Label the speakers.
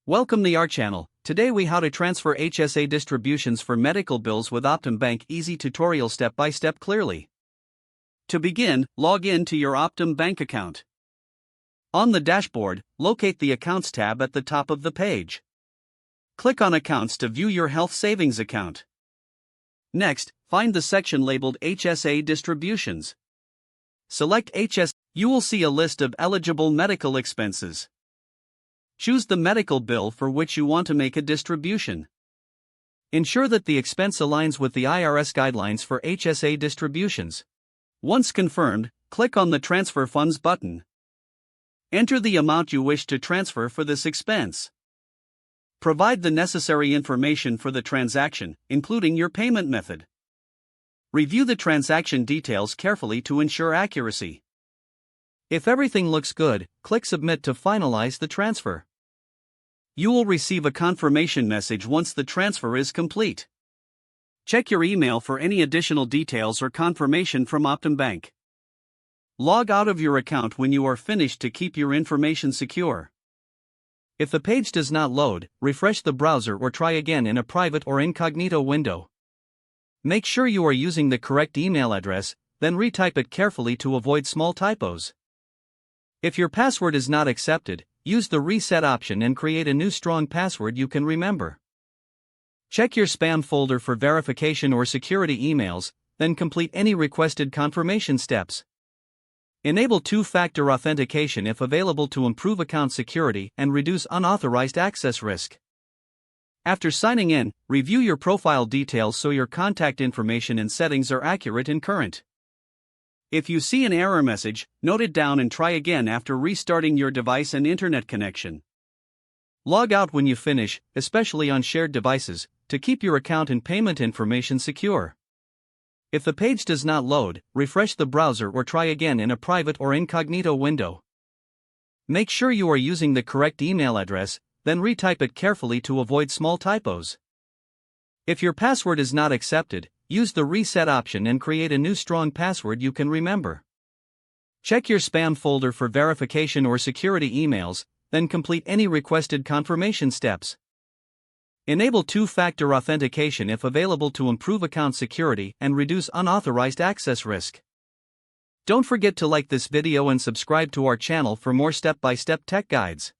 Speaker 1: Welcome to our channel. Today we how to transfer HSA distributions for medical bills with Optum Bank. Easy tutorial step by step clearly. To begin, log in to your Optum Bank account. On the dashboard, locate the Accounts tab at the top of the page. Click on Accounts to view your health savings account. Next, find the section labeled HSA distributions. Select HSA. You will see a list of eligible medical expenses. Choose the medical bill for which you want to make a distribution. Ensure that the expense aligns with the IRS guidelines for HSA distributions. Once confirmed, click on the Transfer Funds button. Enter the amount you wish to transfer for this expense. Provide the necessary information for the transaction, including your payment method. Review the transaction details carefully to ensure accuracy. If everything looks good, click Submit to finalize the transfer. You will receive a confirmation message once the transfer is complete. Check your email for any additional details or confirmation from Optum Bank. Log out of your account when you are finished to keep your information secure. If the page does not load, refresh the browser or try again in a private or incognito window. Make sure you are using the correct email address, then retype it carefully to avoid small typos. If your password is not accepted, use the reset option and create a new strong password you can remember. Check your spam folder for verification or security emails, then complete any requested confirmation steps. Enable two-factor authentication if available to improve account security and reduce unauthorized access risk. After signing in, review your profile details so your contact information and settings are accurate and current. If you see an error message, note it down and try again after restarting your device and internet connection. Log out when you finish, especially on shared devices, to keep your account and payment information secure. If the page does not load, refresh the browser or try again in a private or incognito window. Make sure you are using the correct email address, then retype it carefully to avoid small typos. If your password is not accepted, use the reset option and create a new strong password you can remember. Check your spam folder for verification or security emails, then complete any requested confirmation steps. Enable two-factor authentication if available to improve account security and reduce unauthorized access risk. Don't forget to like this video and subscribe to our channel for more step-by-step tech guides.